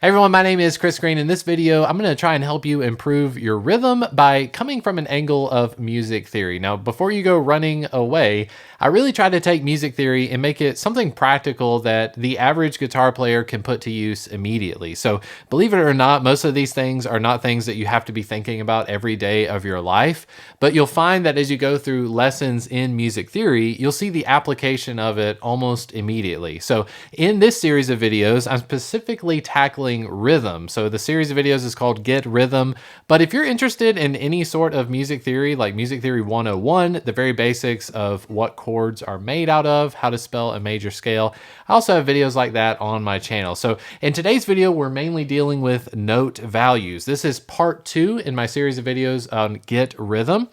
Hey everyone, my name is Chris Green. In this video, I'm going to try and help you improve your rhythm by coming from an angle of music theory. Now, before you go running away, I really try to take music theory and make it something practical that the average guitar player can put to use immediately. So believe it or not, most of these things are not things that you have to be thinking about every day of your life, but you'll find that as you go through lessons in music theory, you'll see the application of it almost immediately. So in this series of videos, I'm specifically tackling rhythm. So the series of videos is called Get Rhythm. But if you're interested in any sort of music theory, like Music Theory 101, the very basics of what chords are made out of, how to spell a major scale, I also have videos like that on my channel. So in today's video, we're mainly dealing with note values. This is part 2 in my series of videos on Get Rhythm.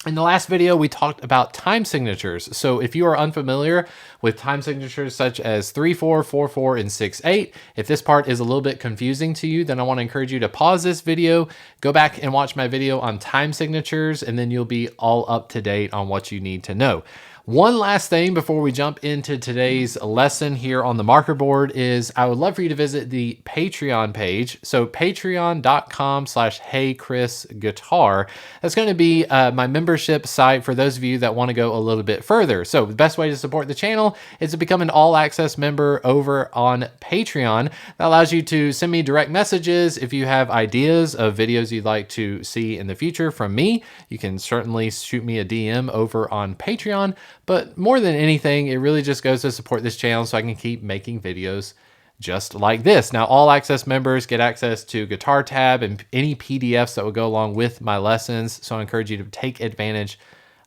In the last video, we talked about time signatures. So if you are unfamiliar with time signatures such as 3/4, 4/4, and 6/8, if this part is a little bit confusing to you, then I want to encourage you to pause this video, go back and watch my video on time signatures, and then you'll be all up to date on what you need to know. One last thing before we jump into today's lesson here on the marker board is I would love for you to visit the Patreon page. So patreon.com/HeyChrisGuitar. That's going to be my membership site for those of you that want to go a little bit further. So the best way to support the channel is to become an all-access member over on Patreon. That allows you to send me direct messages. If you have ideas of videos you'd like to see in the future from me, you can certainly shoot me a DM over on Patreon. But more than anything, it really just goes to support this channel so I can keep making videos just like this. Now, all access members get access to Guitar Tab and any PDFs that will go along with my lessons. So I encourage you to take advantage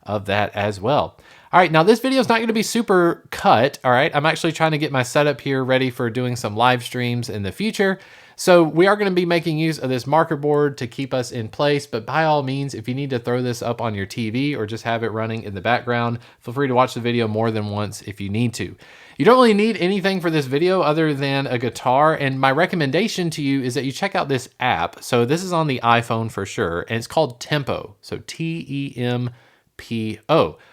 of that as well. All right, now this video is not going to be super cut. All right, I'm actually trying to get my setup here ready for doing some live streams in the future. So we are going to be making use of this marker board to keep us in place, but by all means, if you need to throw this up on your TV or just have it running in the background, feel free to watch the video more than once if you need to. You don't really need anything for this video other than a guitar, and my recommendation to you is that you check out this app. So this is on the iPhone for sure, and it's called Tempo, so Tempo.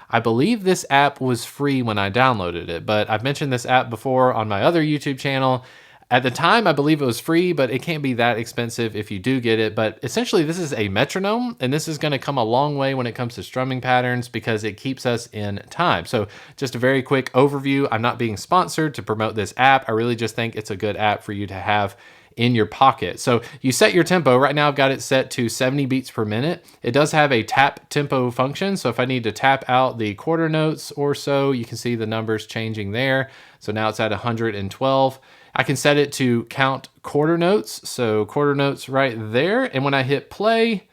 I believe this app was free when I downloaded it, but I've mentioned this app before on my other YouTube channel. At the time, I believe it was free, but it can't be that expensive if you do get it. But essentially, this is a metronome, and this is going to come a long way when it comes to strumming patterns because it keeps us in time. So just a very quick overview. I'm not being sponsored to promote this app. I really just think it's a good app for you to have in your pocket. So you set your tempo. Right now I've got it set to 70 beats per minute. It does have a tap tempo function. So if I need to tap out the quarter notes or so, you can see the numbers changing there. So now it's at 112. I can set it to count quarter notes. So quarter notes right there. And when I hit play,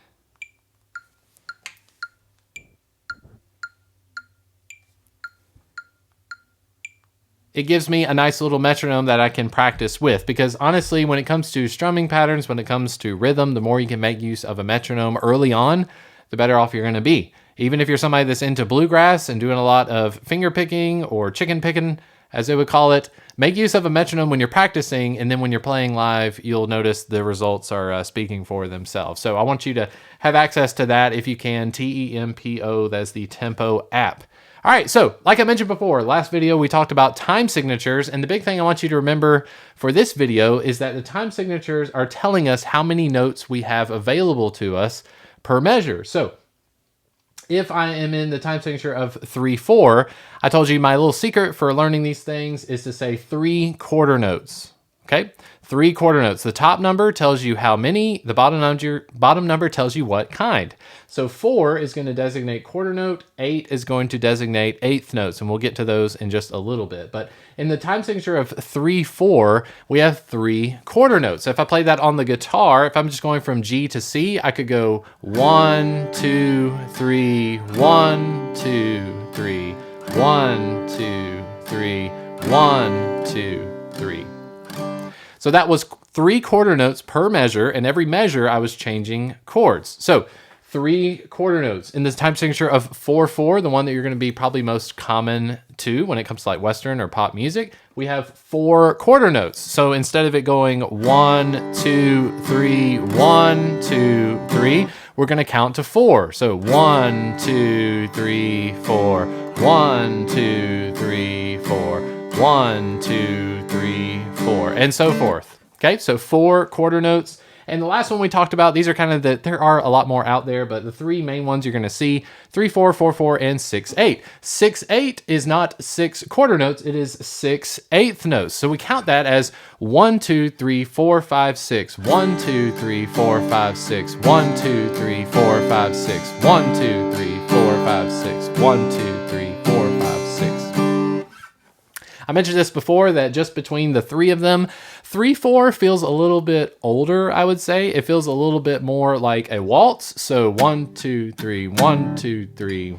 it gives me a nice little metronome that I can practice with, because honestly, when it comes to strumming patterns, when it comes to rhythm, the more you can make use of a metronome early on, the better off you're going to be. Even if you're somebody that's into bluegrass and doing a lot of finger picking or chicken picking, as they would call it, make use of a metronome when you're practicing, and then when you're playing live, you'll notice the results are speaking for themselves. So I want you to have access to that if you can. Tempo, that's the Tempo app. All right, so like I mentioned before, last video we talked about time signatures, and the big thing I want you to remember for this video is that the time signatures are telling us how many notes we have available to us per measure. So if I am in the time signature of 3/4, I told you my little secret for learning these things is to say 3 quarter notes. Okay, 3 quarter notes. The top number tells you how many, the bottom number tells you what kind. So 4 is going to designate quarter note, 8 is going to designate eighth notes, and we'll get to those in just a little bit. But in the time signature of 3/4, we have 3 quarter notes. So if I play that on the guitar, if I'm just going from G to C, I could go 1, 2, 3, 1, 2, 3, 1, 2, 3, 1, 2, 3. So that was 3 quarter notes per measure, and every measure I was changing chords. So 3 quarter notes. In this time signature of 4/4, the one that you're going to be probably most common to when it comes to like Western or pop music, we have 4 quarter notes. So instead of it going 1, 2, 3, 1, 2, 3, we're going to count to 4. So 1, 2, 3, 4, 1, 2, 3, 4, 1, 2, 3, 4, and so forth. Okay, so 4 quarter notes. And the last one we talked about, these are kind of there are a lot more out there, but the 3 main ones you're going to see, 3/4, 4/4, and 6/8. 6/8 is not 6 quarter notes, it is 6/8 notes. So we count that as 1, 2, 3, 4, 5, 6. 1, 2, 3, 4, 5, 6. 1, 2, 3, 4, 5, 6. 1, 2, 3, 4, 5, 6. 1, 2, 3, 4, 5, 6. I mentioned this before that just between the 3 of them, 3/4 feels a little bit older, I would say. It feels a little bit more like a waltz. So 1, 2, 3, 1, 2, 3.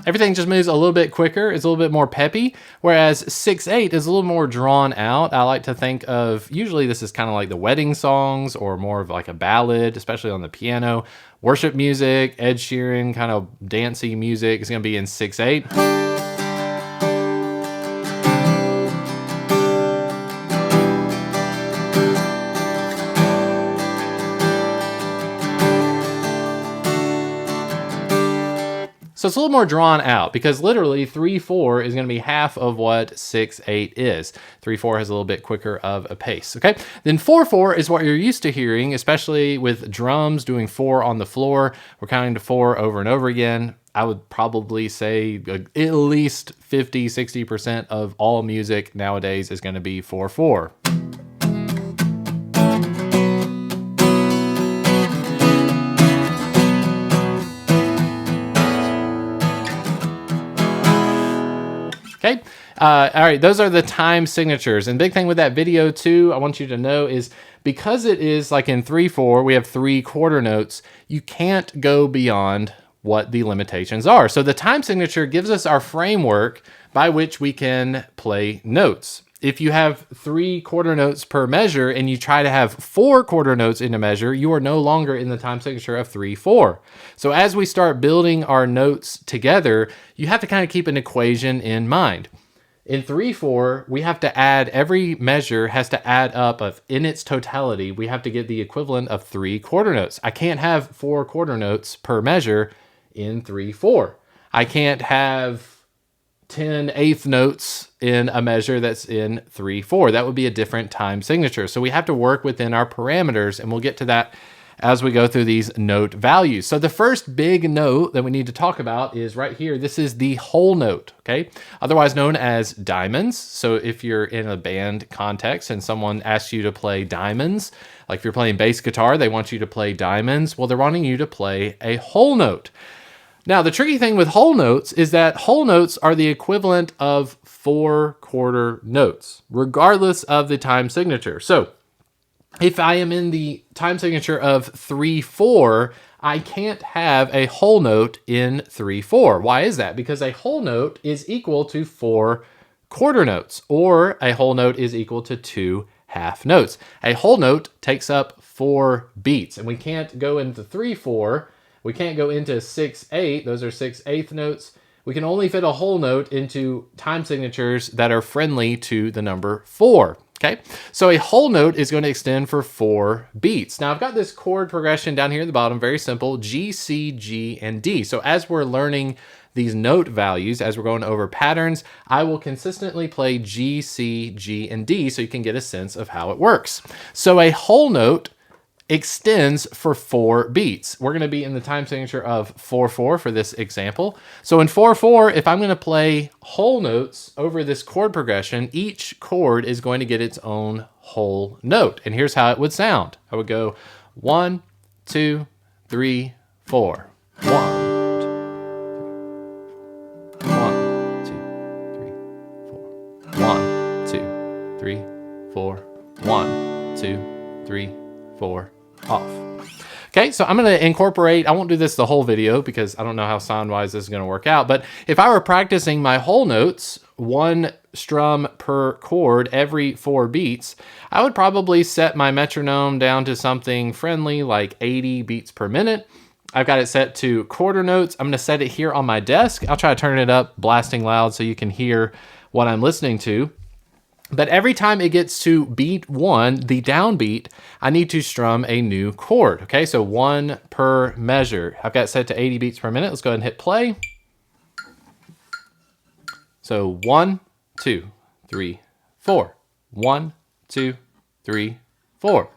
Everything just moves a little bit quicker. It's a little bit more peppy, whereas 6/8 is a little more drawn out. I like to think of, usually this is kind of like the wedding songs or more of like a ballad, especially on the piano. Worship music, Ed Sheeran, kind of dancey music is going to be in 6/8. So it's a little more drawn out because literally 3/4 is going to be half of what 6/8 is. 3/4 has a little bit quicker of a pace. Okay. Then 4/4 is what you're used to hearing, especially with drums doing 4 on the floor. We're counting to 4 over and over again. I would probably say at least 50, 60% of all music nowadays is going to be 4/4. Okay. All right. Those are the time signatures. And big thing with that video too, I want you to know is because it is like in 3/4, we have 3 quarter notes. You can't go beyond what the limitations are. So the time signature gives us our framework by which we can play notes. If you have 3 quarter notes per measure and you try to have 4 quarter notes in a measure, you are no longer in the time signature of 3/4. So as we start building our notes together, you have to kind of keep an equation in mind. In 3/4, we have to add, every measure has to add up in its totality. We have to get the equivalent of 3 quarter notes. I can't have 4 quarter notes per measure in 3/4. I can't have 10 eighth notes in a measure that's in 3/4. That would be a different time signature. So we have to work within our parameters, and we'll get to that as we go through these note values. So the first big note that we need to talk about is right here. This is the whole note, okay? Otherwise known as diamonds. So if you're in a band context and someone asks you to play diamonds, like if you're playing bass guitar, they want you to play diamonds. Well, they're wanting you to play a whole note. Now, the tricky thing with whole notes is that whole notes are the equivalent of 4 quarter notes, regardless of the time signature. So if I am in the time signature of 3/4, I can't have a whole note in 3/4. Why is that? Because a whole note is equal to 4 quarter notes, or a whole note is equal to 2 half notes. A whole note takes up 4 beats, and we can't go into 3/4. We can't go into 6/8. Those are 6/8 notes. We can only fit a whole note into time signatures that are friendly to the number 4. Okay, so a whole note is going to extend for 4 beats. Now I've got this chord progression down here at the bottom, very simple, G, C, G, and D. So as we're learning these note values, as we're going over patterns, I will consistently play G, C, G, and D so you can get a sense of how it works. So a whole note extends for 4 beats. We're going to be in the time signature of 4/4 for this example. So in 4/4, if I'm going to play whole notes over this chord progression, each chord is going to get its own whole note. And here's how it would sound. I would go 1, 2, 3, 4. 1, 2, 3, 4. 1, 2, 3, 4. Off. Okay, so I'm going to incorporate, I won't do this the whole video because I don't know how sound-wise this is going to work out, but if I were practicing my whole notes, 1 strum per chord every 4 beats, I would probably set my metronome down to something friendly like 80 beats per minute. I've got it set to quarter notes. I'm going to set it here on my desk. I'll try to turn it up blasting loud so you can hear what I'm listening to. But every time it gets to beat 1, the downbeat, I need to strum a new chord. Okay, so 1 per measure. I've got it set to 80 beats per minute. Let's go ahead and hit play. So 1, 2, 3, 4. 1, 2, 3, 4.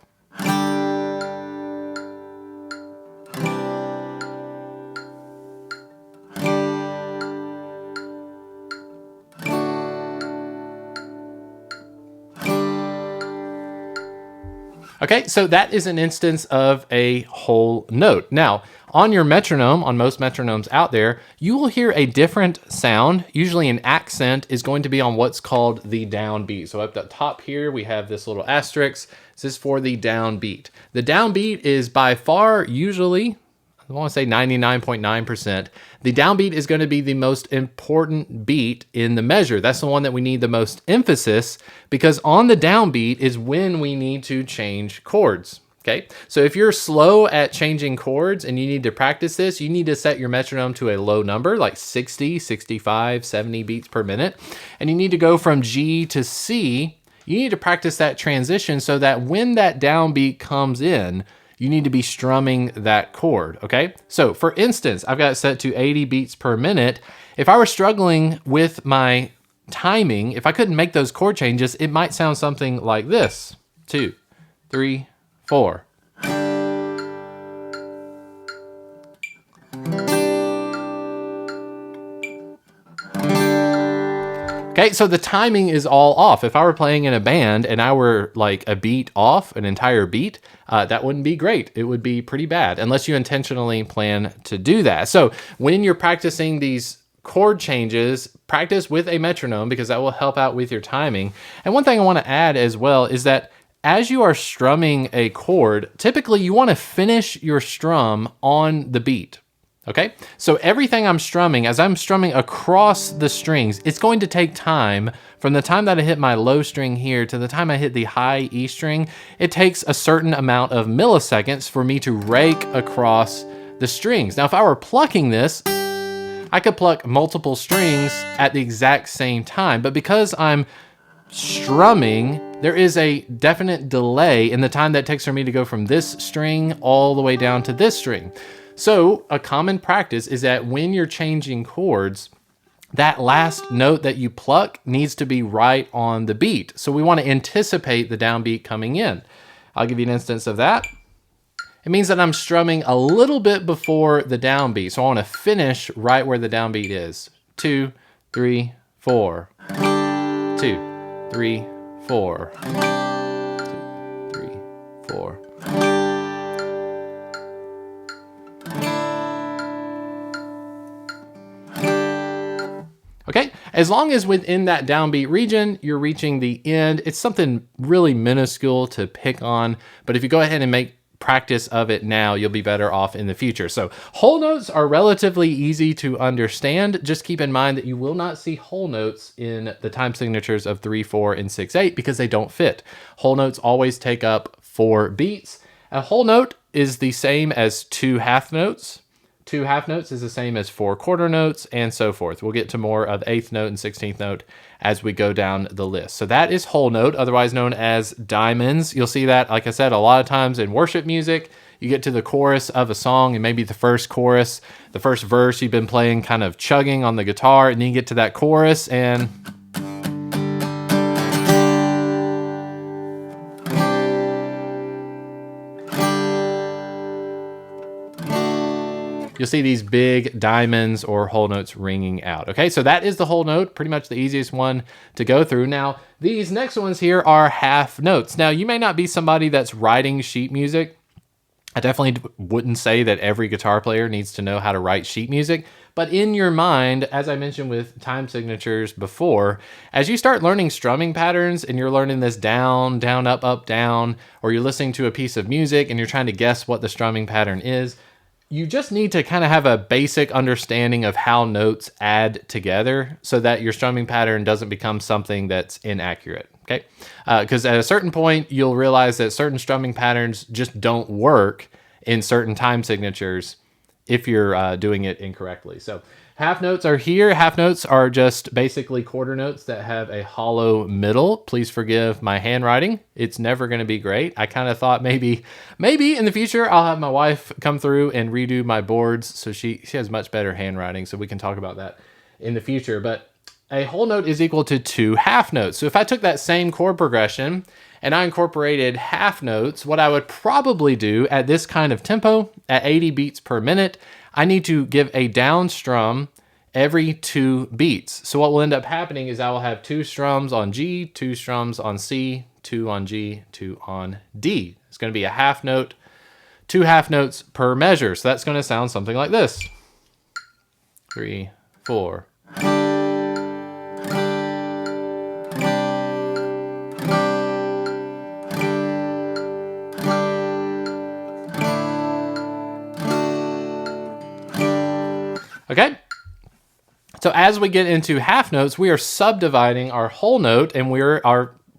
Okay, so that is an instance of a whole note. Now, on your metronome, on most metronomes out there, you will hear a different sound. Usually an accent is going to be on what's called the downbeat. So up the top here, we have this little asterisk. This is for the downbeat. The downbeat is by far usually, I want to say 99.9%. The downbeat is going to be the most important beat in the measure. That's the one that we need the most emphasis, because on the downbeat is when we need to change chords. Okay, so if you're slow at changing chords and you need to practice this, you need to set your metronome to a low number, like 60, 65, 70 beats per minute. And you need to go from G to C. You need to practice that transition so that when that downbeat comes in, you need to be strumming that chord, okay? So for instance, I've got it set to 80 beats per minute. If I were struggling with my timing, if I couldn't make those chord changes, it might sound something like this. 2, 3, 4. Okay, so the timing is all off. If I were playing in a band and I were like a beat off, an entire beat, that wouldn't be great. It would be pretty bad unless you intentionally plan to do that. So when you're practicing these chord changes, practice with a metronome because that will help out with your timing. And one thing I want to add as well is that as you are strumming a chord, typically you want to finish your strum on the beat. Okay, so everything I'm strumming, as I'm strumming across the strings, it's going to take time from the time that I hit my low string here to the time I hit the high E string. It takes a certain amount of milliseconds for me to rake across the strings. Now, if I were plucking this, I could pluck multiple strings at the exact same time, but because I'm strumming, there is a definite delay in the time that it takes for me to go from this string all the way down to this string. So a common practice is that when you're changing chords, that last note that you pluck needs to be right on the beat. So we want to anticipate the downbeat coming in. I'll give you an instance of that. It means that I'm strumming a little bit before the downbeat. So I want to finish right where the downbeat is. 2, 3, 4. 2, 3, 4. 2, 3, 4. Okay, as long as within that downbeat region, you're reaching the end, it's something really minuscule to pick on, but if you go ahead and make practice of it now, you'll be better off in the future. So whole notes are relatively easy to understand. Just keep in mind that you will not see whole notes in the time signatures of 3, 4, and 6, 8 because they don't fit. Whole notes always take up 4 beats. A whole note is the same as 2 half notes. 2 half notes is the same as 4 quarter notes, and so forth. We'll get to more of 8th note and 16th note as we go down the list. So that is whole note, otherwise known as diamonds. You'll see that, like I said, a lot of times in worship music. You get to the chorus of a song, and maybe the first chorus, the first verse you've been playing kind of chugging on the guitar, and then you get to that chorus, and you'll see these big diamonds or whole notes ringing out. Okay, so that is the whole note, pretty much the easiest one to go through. Now, these next ones here are half notes. Now, you may not be somebody that's writing sheet music. I definitely wouldn't say that every guitar player needs to know how to write sheet music, but in your mind, as I mentioned with time signatures before, as you start learning strumming patterns and you're learning this down, down, up, down, or you're listening to a piece of music and you're trying to guess what the strumming pattern is, you just need to kind of have a basic understanding of how notes add together so that your strumming pattern doesn't become something that's inaccurate, okay? Because at a certain point, you'll realize that certain strumming patterns just don't work in certain time signatures if you're doing it incorrectly. So half notes are here. Half notes are just basically quarter notes that have a hollow middle. Please forgive my handwriting. It's never going to be great. I kind of thought maybe in the future I'll have my wife come through and redo my boards, so she has much better handwriting, so we can talk about that in the future. But a whole note is equal to 2 half notes. So if I took that same chord progression and I incorporated half notes, what I would probably do at this kind of tempo, at 80 beats per minute, I need to give a down strum every 2 beats. So what will end up happening is I will have 2 strums on G, 2 strums on C, 2 on G, 2 on D. It's going to be a half note, 2 half notes per measure. So that's going to sound something like this. 3, 4. Okay, so as we get into half notes, we are subdividing our whole note, and we're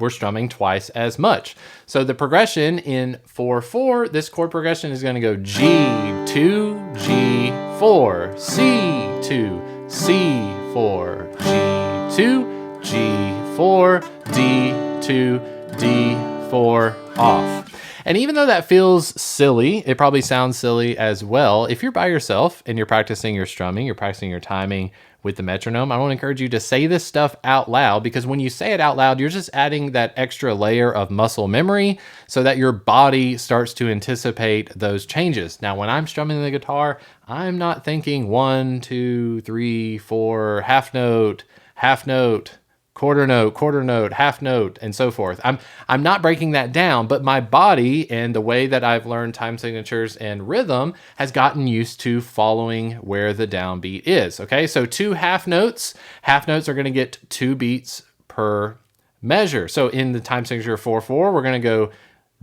strumming twice as much. So the progression in 4/4, this chord progression is going to go G2, G4, C2, C4, G2, G4, D2, D4, off. And even though that feels silly, it probably sounds silly as well. If you're by yourself and you're practicing your strumming, you're practicing your timing with the metronome, I want to encourage you to say this stuff out loud, because when you say it out loud, you're just adding that extra layer of muscle memory so that your body starts to anticipate those changes. Now, when I'm strumming the guitar, I'm not thinking 1, 2, 3, 4, half note, quarter note, half note, and so forth. I'm not breaking that down, but my body and the way that I've learned time signatures and rhythm has gotten used to following where the downbeat is. Okay, so 2 half notes are going to get 2 beats per measure. So in the time signature 4/4, we're going to go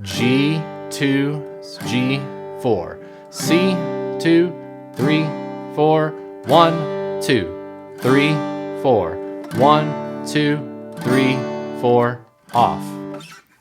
G2, G4, C2, 3, 4, 1, 2, 3, 4, 1, 2, 3, 4, off.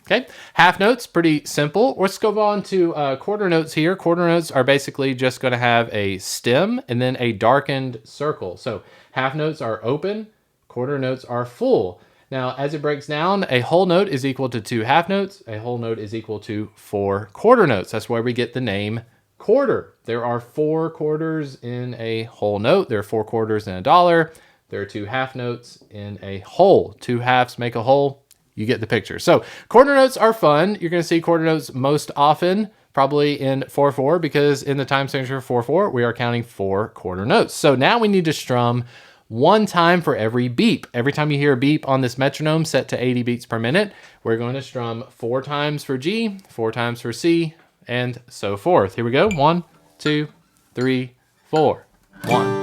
Okay, half notes, pretty simple. Let's go on to quarter notes here. Quarter notes are basically just going to have a stem and then a darkened circle. So half notes are open, quarter notes are full. Now, as it breaks down, a whole note is equal to 2 half notes. A whole note is equal to 4 quarter notes. That's where we get the name quarter. There are 4 quarters in a whole note. There are 4 quarters in a dollar. There are 2 half notes in a whole. 2 halves make a whole. You get the picture. So quarter notes are fun. You're going to see quarter notes most often, probably in 4/4, because in the time signature 4/4, we are counting 4 quarter notes. So now we need to strum 1 time for every beep. Every time you hear a beep on this metronome set to 80 beats per minute, we're going to strum 4 times for G, 4 times for C, and so forth. Here we go. 1, 2, 3, 4. 1.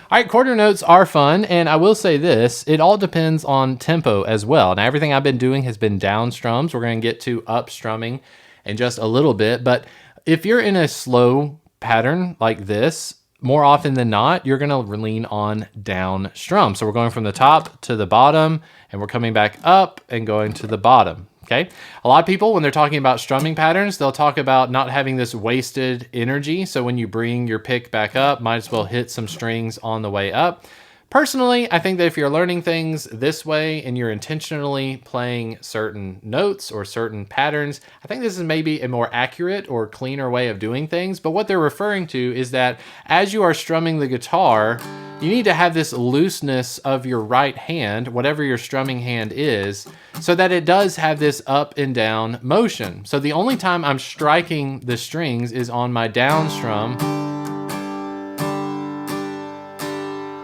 All right, quarter notes are fun, and I will say this, it all depends on tempo as well. Now, everything I've been doing has been down strums. We're going to get to up strumming in just a little bit, but if you're in a slow pattern like this, more often than not, you're going to lean on down strum. So we're going from the top to the bottom, and we're coming back up and going to the bottom. Okay. A lot of people, when they're talking about strumming patterns, they'll talk about not having this wasted energy. So when you bring your pick back up, might as well hit some strings on the way up. Personally, I think that if you're learning things this way and you're intentionally playing certain notes or certain patterns, I think this is maybe a more accurate or cleaner way of doing things. But what they're referring to is that as you are strumming the guitar, you need to have this looseness of your right hand, whatever your strumming hand is, so that it does have this up and down motion. So the only time I'm striking the strings is on my down strum.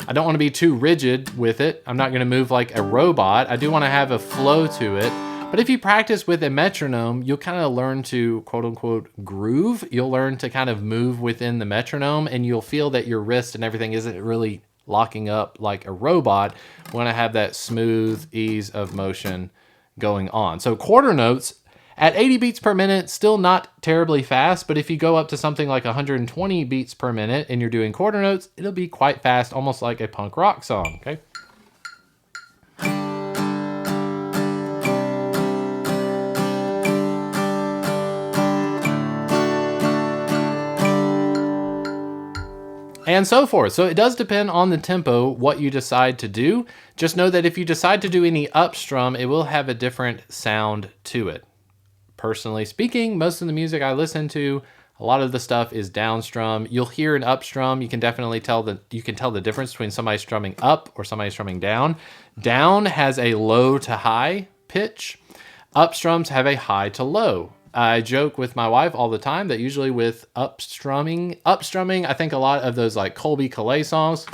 I don't want to be too rigid with it. I'm not going to move like a robot. I do want to have a flow to it. But if you practice with a metronome, you'll kind of learn to quote unquote groove. You'll learn to kind of move within the metronome, and you'll feel that your wrist and everything isn't really locking up like a robot when I have that smooth ease of motion going on. So quarter notes At 80 beats per minute, still not terribly fast, but if you go up to something like 120 beats per minute and you're doing quarter notes, it'll be quite fast, almost like a punk rock song, okay? And so forth. So it does depend on the tempo, what you decide to do. Just know that if you decide to do any up strum, it will have a different sound to it. Personally speaking, most of the music I listen to, a lot of the stuff is down strum. You'll hear an up strum. You can definitely tell the difference between somebody strumming up or somebody strumming down. Down has a low to high pitch. Up strums have a high to low. I joke with my wife all the time that usually with up strumming, I think a lot of those like Colby Calais songs.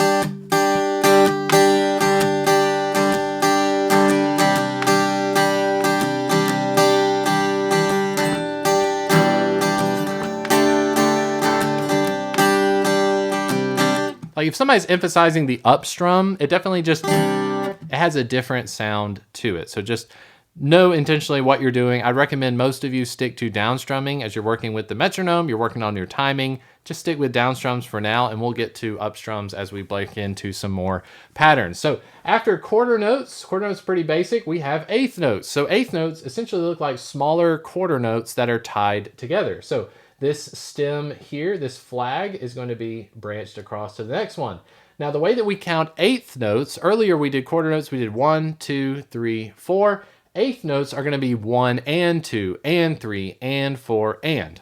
Like if somebody's emphasizing the up strum, it definitely just, it has a different sound to it. So just know intentionally what you're doing. I'd recommend most of you stick to down strumming as you're working with the metronome, you're working on your timing. Just stick with down strums for now, and we'll get to up strums as we break into some more patterns. So after quarter notes pretty basic, we have eighth notes. So eighth notes essentially look like smaller quarter notes that are tied together. So this stem here, this flag, is going to be branched across to the next one. Now the way that we count eighth notes, earlier we did quarter notes, we did 1, 2, 3, 4. Eighth notes are going to be 1 and 2 and 3 and 4 and.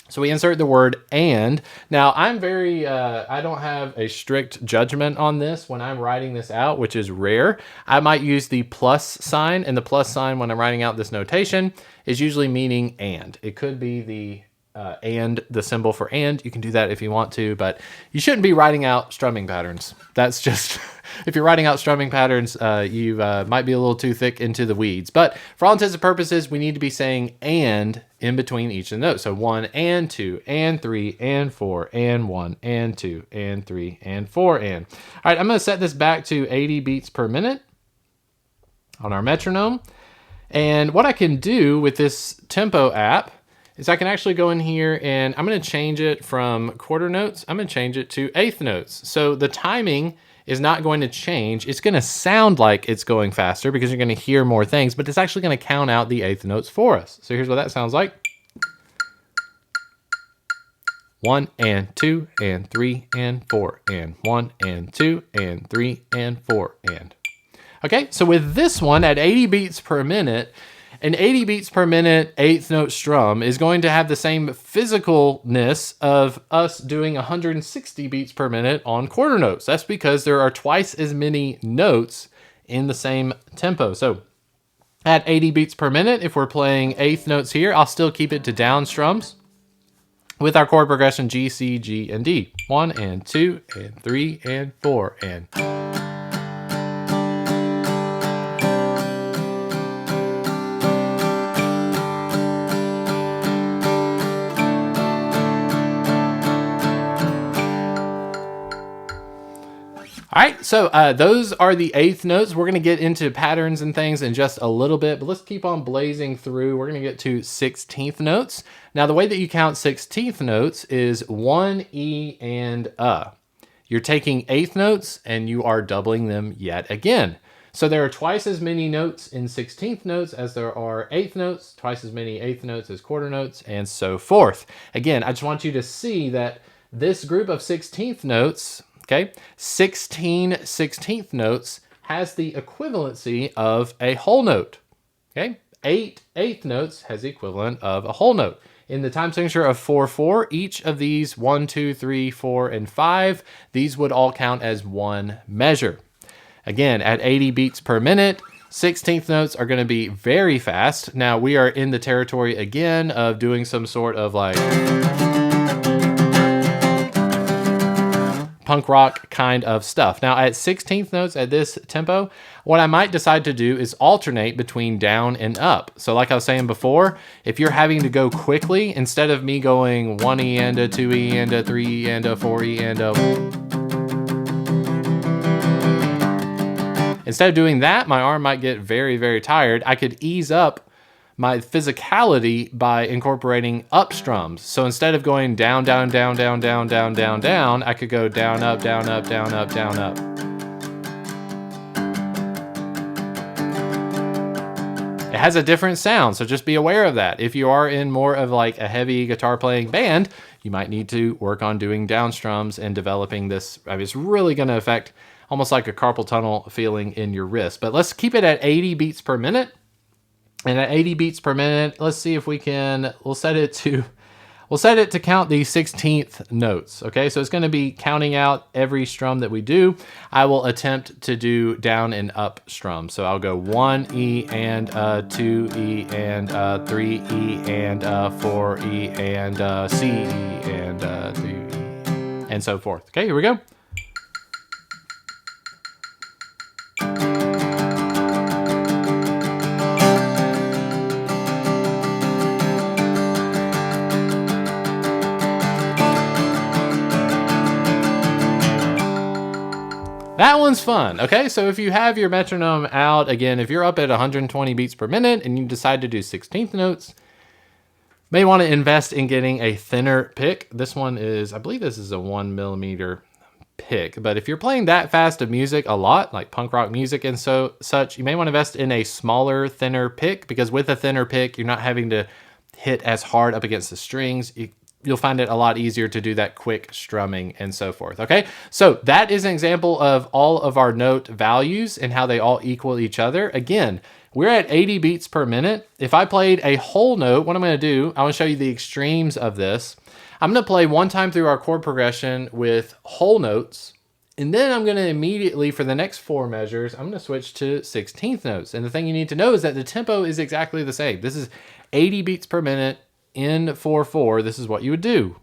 So we insert the word and. Now I'm I don't have a strict judgment on this when I'm writing this out, which is rare. I might use the plus sign, and the plus sign when I'm writing out this notation is usually meaning and. It could be the symbol for and. You can do that if you want to, but you shouldn't be writing out strumming patterns. That's just, if you're writing out strumming patterns, you might be a little too thick into the weeds. But for all intents and purposes, we need to be saying and in between each of the notes. So 1 and 2 and 3 and 4 and 1 and 2 and 3 and 4 and. All right, I'm going to set this back to 80 beats per minute on our metronome. And what I can do with this tempo app is I can actually go in here and I'm going to change it from quarter notes. I'm going to change it to eighth notes. So the timing is not going to change. It's going to sound like it's going faster because you're going to hear more things, but it's actually going to count out the eighth notes for us. So here's what that sounds like. 1 and 2 and 3 and 4 and 1 and 2 and 3 and 4 and. Okay, so with this one at 80 beats per minute, an 80 beats per minute eighth note strum is going to have the same physicalness of us doing 160 beats per minute on quarter notes. That's because there are twice as many notes in the same tempo. So at 80 beats per minute, if we're playing eighth notes here, I'll still keep it to down strums with our chord progression G, C, G, and D. 1 and 2 and 3 and 4 and. All right, so those are the eighth notes. We're going to get into patterns and things in just a little bit, but let's keep on blazing through. We're going to get to 16th notes. Now, the way that you count 16th notes is 1 E and A. You're taking eighth notes and you are doubling them yet again. So there are twice as many notes in 16th notes as there are eighth notes, twice as many eighth notes as quarter notes, and so forth. Again, I just want you to see that this group of 16th notes, okay, 16 16th notes has the equivalency of a whole note. Okay, 8 eighth notes has the equivalent of a whole note. In the time signature of 4/4, each of these 1, 2, 3, 4, and 5, these would all count as one measure. Again, at 80 beats per minute, 16th notes are going to be very fast. Now we are in the territory again of doing some sort of like punk rock kind of stuff. Now at 16th notes at this tempo, what I might decide to do is alternate between down and up. So like I was saying before, if you're having to go quickly, instead of me going 1 E and a 2 E and a 3 E and a 4 E and a... Instead of doing that, my arm might get very, very tired. I could ease up my physicality by incorporating up strums. So instead of going down, down, down, down, down, down, down, down, I could go down, up, down, up, down, up, down, up. It has a different sound, so just be aware of that. If you are in more of like a heavy guitar playing band, you might need to work on doing down strums and developing this. I mean, it's really going to affect almost like a carpal tunnel feeling in your wrist. But let's keep it at 80 beats per minute. And at 80 beats per minute, let's see if we can, we'll set it to count the 16th notes. Okay, so it's going to be counting out every strum that we do. I will attempt to do down and up strum. So I'll go 1 E and 2 E and 3 E and 4 E and C E and 3 E and so forth. Okay, here we go. That one's fun. Okay, so if you have your metronome out, again, if you're up at 120 beats per minute and you decide to do 16th notes, may want to invest in getting a thinner pick. This one is, I believe this is a 1mm pick, but if you're playing that fast of music a lot, like punk rock music and such, you may want to invest in a smaller, thinner pick, because with a thinner pick, you're not having to hit as hard up against the strings. You'll find it a lot easier to do that quick strumming and so forth. Okay, so that is an example of all of our note values and how they all equal each other. Again, we're at 80 beats per minute. If I played a whole note, what I'm going to do, I want to show you the extremes of this. I'm going to play one time through our chord progression with whole notes, and then I'm going to immediately, for the next 4 measures, I'm going to switch to 16th notes. And the thing you need to know is that the tempo is exactly the same. This is 80 beats per minute. In 4/4, this is what you would do.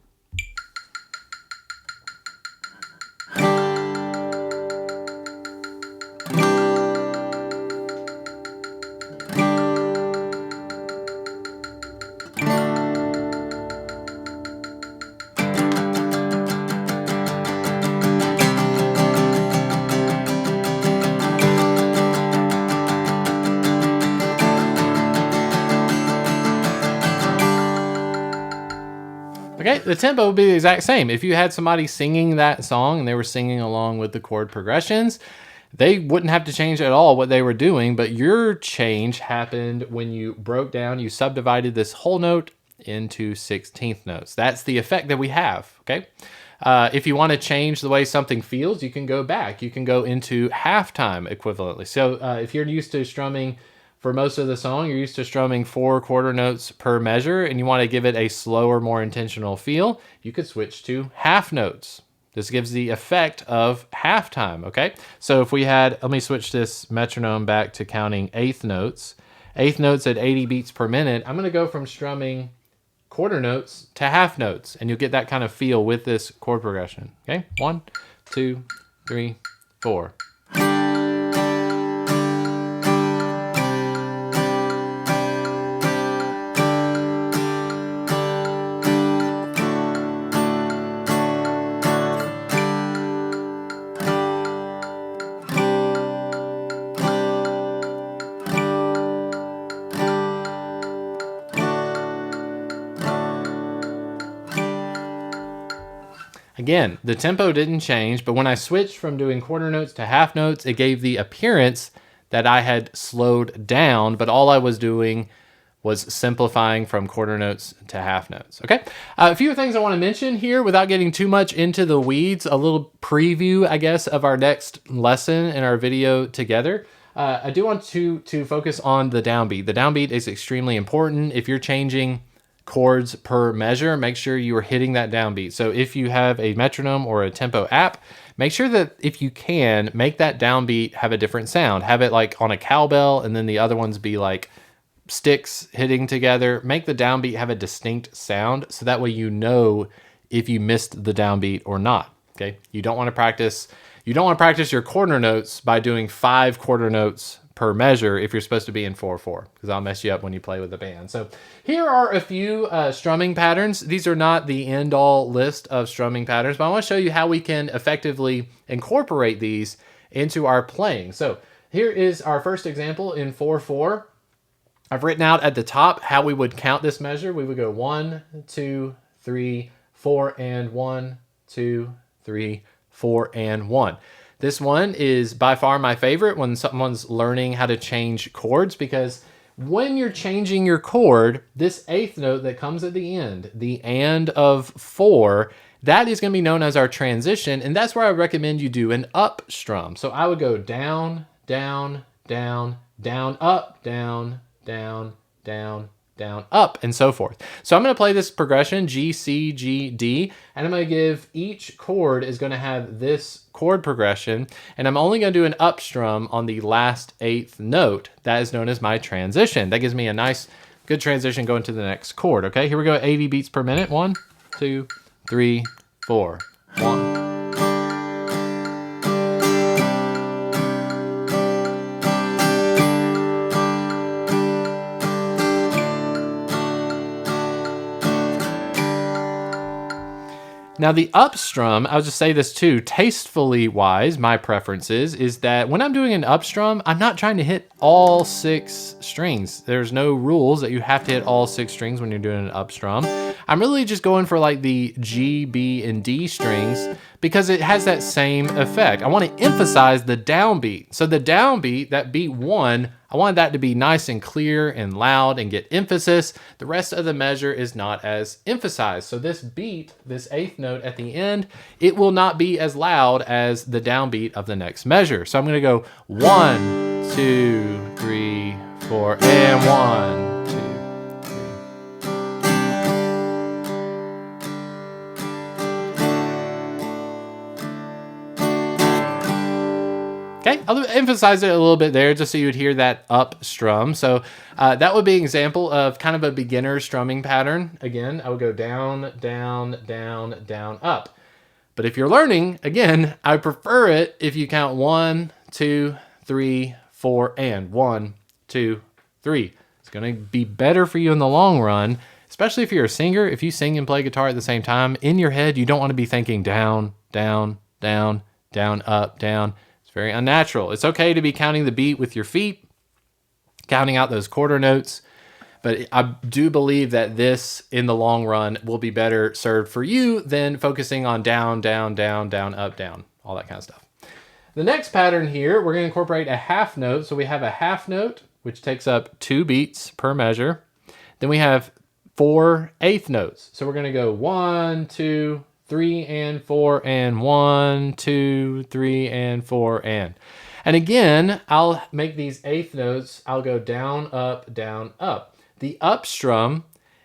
Okay, the tempo would be the exact same. If you had somebody singing that song and they were singing along with the chord progressions, they wouldn't have to change at all what they were doing, but your change happened when you broke down, you subdivided this whole note into 16th notes. That's the effect that we have, okay? If you want to change the way something feels, you can go back. You can go into halftime equivalently. So if you're used to strumming for most of the song, you're used to strumming 4 quarter notes per measure, and you want to give it a slower, more intentional feel, you could switch to half notes. This gives the effect of halftime, okay? So if we had, let me switch this metronome back to counting eighth notes. Eighth notes at 80 beats per minute, I'm going to go from strumming quarter notes to half notes, and you'll get that kind of feel with this chord progression, okay? 1, 2, 3, 4. Again, the tempo didn't change, but when I switched from doing quarter notes to half notes, it gave the appearance that I had slowed down, but all I was doing was simplifying from quarter notes to half notes. Okay, a few things I want to mention here without getting too much into the weeds, a little preview, I guess, of our next lesson in our video together. I do want to focus on the downbeat. The downbeat is extremely important. If you're changing chords per measure, make sure you are hitting that downbeat. So if you have a metronome or a tempo app, make sure that if you can, make that downbeat have a different sound. Have it like on a cowbell, and then the other ones be like sticks hitting together. Make the downbeat have a distinct sound, so that way you know if you missed the downbeat or not. Okay, you don't want to practice your quarter notes by doing 5 quarter notes per measure if you're supposed to be in 4/4, because I'll mess you up when you play with the band. So here are a few strumming patterns. These are not the end-all list of strumming patterns, but I want to show you how we can effectively incorporate these into our playing. So here is our first example in 4/4. I've written out at the top how we would count this measure. We would go 1, 2, 3, 4, and 1, 2, 3, 4, and 1. This one is by far my favorite when someone's learning how to change chords, because when you're changing your chord, this eighth note that comes at the end, the and of 4, that is going to be known as our transition, and that's where I recommend you do an up strum. So I would go down, down, down, down, up, down, down, down, down, up, and so forth. So I'm going to play this progression, G, C, G, D, and I'm going to give each chord is going to have this chord progression, and I'm only going to do an up strum on the last eighth note. That is known as my transition. That gives me a nice, good transition going to the next chord. Okay, here we go, 80 beats per minute. 1, 2, 3, 4. 1. Now the up strum, I'll just say this too, tastefully wise, my preference is that when I'm doing an up strum, I'm not trying to hit all 6 strings. There's no rules that you have to hit all 6 strings when you're doing an up strum. I'm really just going for like the G, B, and D strings because it has that same effect. I want to emphasize the downbeat. So the downbeat, that beat 1, I wanted that to be nice and clear and loud and get emphasis. The rest of the measure is not as emphasized. So this beat, this eighth note at the end, it will not be as loud as the downbeat of the next measure. So I'm going to go 1, 2, 3, 4, and 1, 2, 3. Okay, I'll emphasize it a little bit there just so you'd hear that up strum. So that would be an example of kind of a beginner strumming pattern. Again, I would go down, down, down, down, up. But if you're learning, again, I prefer it if you count 1, 2, 3, 4, and 1, 2, 3. It's going to be better for you in the long run, especially if you're a singer. If you sing and play guitar at the same time, in your head, you don't want to be thinking down, down, down, down, up, down. It's very unnatural. It's okay to be counting the beat with your feet, counting out those quarter notes, but I do believe that this, in the long run, will be better served for you than focusing on down, down, down, down, up, down, all that kind of stuff. The next pattern here, we're going to incorporate a half note. So we have a half note, which takes up 2 beats per measure. Then we have 4 eighth notes. So we're going to go 1, 2, 3, and 4, and 1, 2, 3, and 4, and. And again, I'll make these eighth notes. I'll go down, up, down, up. The up strum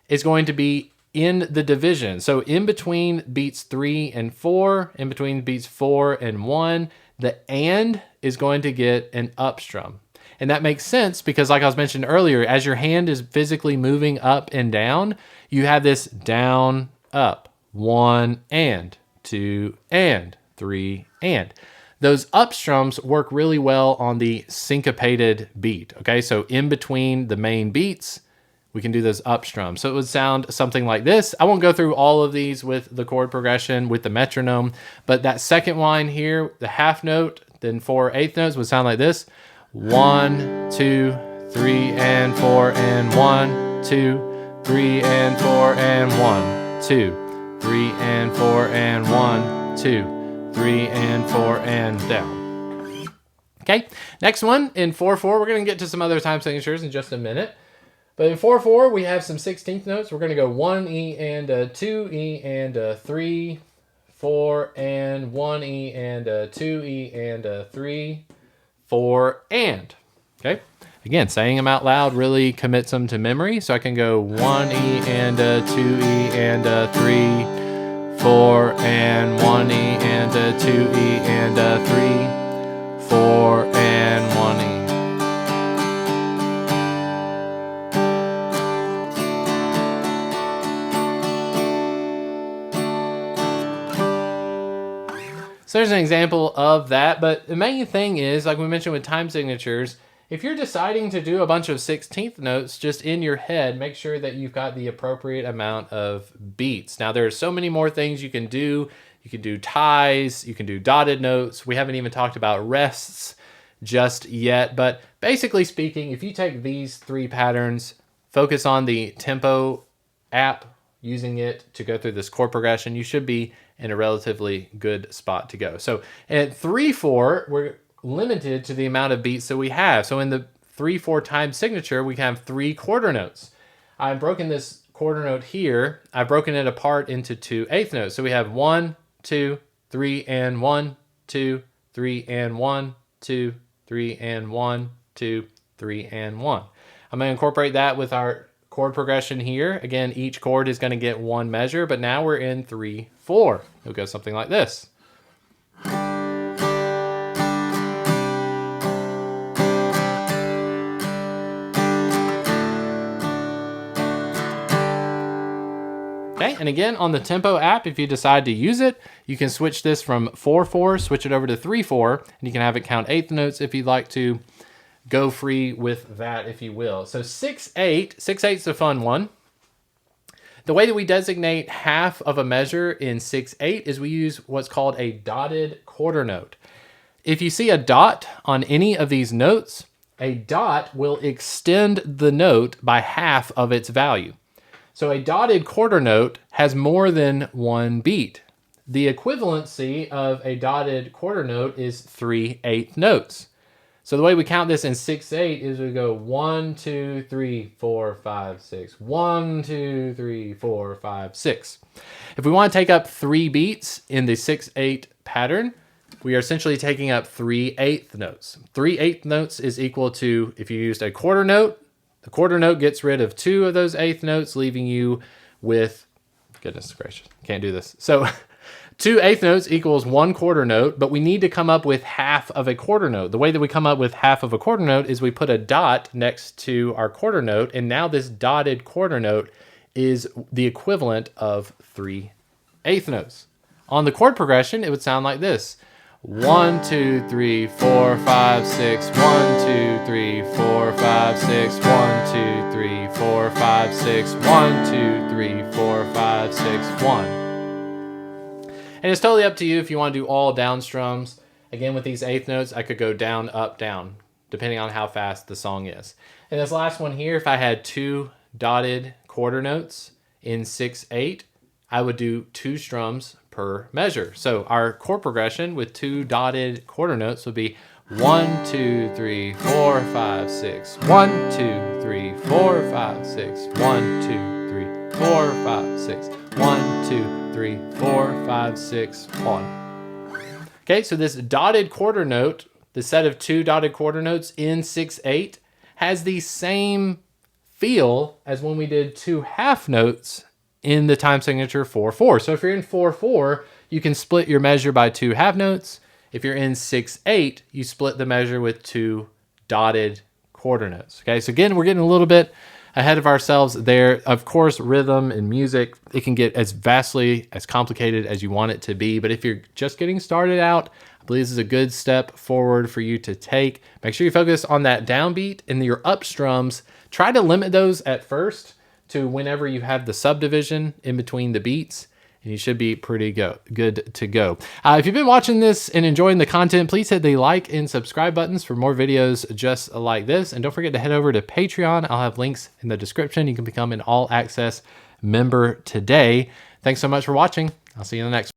is going to be in the division. So in between beats 3 and 4, in between beats 4 and 1, the and is going to get an up strum. And that makes sense because, like I was mentioning earlier, as your hand is physically moving up and down, you have this down, up, 1 and 2 and 3 and. Those up strums work really well on the syncopated beat. Okay, so in between the main beats, we can do those up strums. So it would sound something like this. I won't go through all of these with the chord progression, with the metronome, but that second line here, the half note, then 4 eighth notes would sound like this. 1, 2, 3, and 4, and 1, 2, 3, and 4, and 1, 2, 3, and 4, and 1, 2, 3, and 4, and down. Okay, next one in 4/4. We're going to get to some other time signatures in just a minute. But in 4/4, we have some 16th notes. We're going to go 1 E and a 2 E and a 3, 4, and 1 E and a 2 E and a 3, 4, and. Okay, again, saying them out loud really commits them to memory. So I can go 1 E and a 2 E and a 3, 4, and 1 E and a 2 E and a 3, 4, and 1 E. So there's an example of that, but the main thing is, like we mentioned with time signatures, if you're deciding to do a bunch of 16th notes just in your head, make sure that you've got the appropriate amount of beats. Now, there are so many more things you can do. You can do ties, you can do dotted notes. We haven't even talked about rests. just yet. But basically speaking, if you take these 3 patterns, focus on the tempo app, using it to go through this chord progression, you should be in a relatively good spot to go. So at 3/4, we're limited to the amount of beats that we have. So in the 3/4 time signature, we have 3 quarter notes. I've broken this quarter note here. I've broken it apart into 2 eighth notes. So we have 1, 2, 3, and 1, 2, 3, and 1, 2, 3, and 1, 2, 3, and 1. I'm going to incorporate that with our chord progression here. Again, each chord is going to get 1 measure, but now we're in 3/4. It'll go something like this. Okay, and again, on the tempo app, if you decide to use it, you can switch this from 4/4, switch it over to 3/4, and you can have it count eighth notes if you'd like to. Go free with that, if you will. So 6/8, 6/8's a fun one. The way that we designate half of a measure in 6/8 is we use what's called a dotted quarter note. If you see a dot on any of these notes, a dot will extend the note by half of its value. So a dotted quarter note has more than 1 beat. The equivalency of a dotted quarter note is 3/8 notes. So the way we count this in 6/8 is we go 1, 2, 3, 4, 5, 6. 1, 2, 3, 4, 5, 6. If we want to take up 3 beats in the 6/8 pattern, we are essentially taking up 3/8 notes. 3/8 notes is equal to, if you used a quarter note, the quarter note gets rid of 2 of those eighth notes, leaving you with, goodness gracious, can't do this. So 2 eighth notes equals 1 quarter note, but we need to come up with half of a quarter note. The way that we come up with half of a quarter note is we put a dot next to our quarter note, and now this dotted quarter note is the equivalent of 3/8 notes. On the chord progression, it would sound like this. 1, 2, 3, 4, 5, 6. 1, 2, 3, 4, 5, 6. 1, 2, 3, 4, 5, 6. 1, 2, 3, 4, 5, 6, 1. And it's totally up to you if you want to do all down strums. Again, with these eighth notes, I could go down, up, down, depending on how fast the song is. And this last one here, if I had 2 dotted quarter notes in 6/8, I would do 2 strums per measure. So our chord progression with 2 dotted quarter notes would be 1, 2, 3, 4, 5, 6. 1, 2, 3, 4, 5, 6. 1, 2, 3, 4, 5, 6. 1, 2, 3, 4, 5, 6, 1. Okay, so this dotted quarter note, the set of 2 dotted quarter notes in 6/8, has the same feel as when we did 2 half notes in the time signature 4/4. So if you're in 4/4, you can split your measure by 2 half notes. If you're in 6/8, you split the measure with 2 dotted quarter notes. Okay, so again, we're getting a little bit ahead of ourselves there. Of course, rhythm and music, it can get as vastly as complicated as you want it to be. But if you're just getting started out, I believe this is a good step forward for you to take. Make sure you focus on that downbeat and your up strums. Try to limit those at first to whenever you have the subdivision in between the beats, and you should be pretty good to go. If you've been watching this and enjoying the content, please hit the like and subscribe buttons for more videos just like this. And don't forget to head over to Patreon. I'll have links in the description. You can become an all-access member today. Thanks so much for watching. I'll see you in the next one.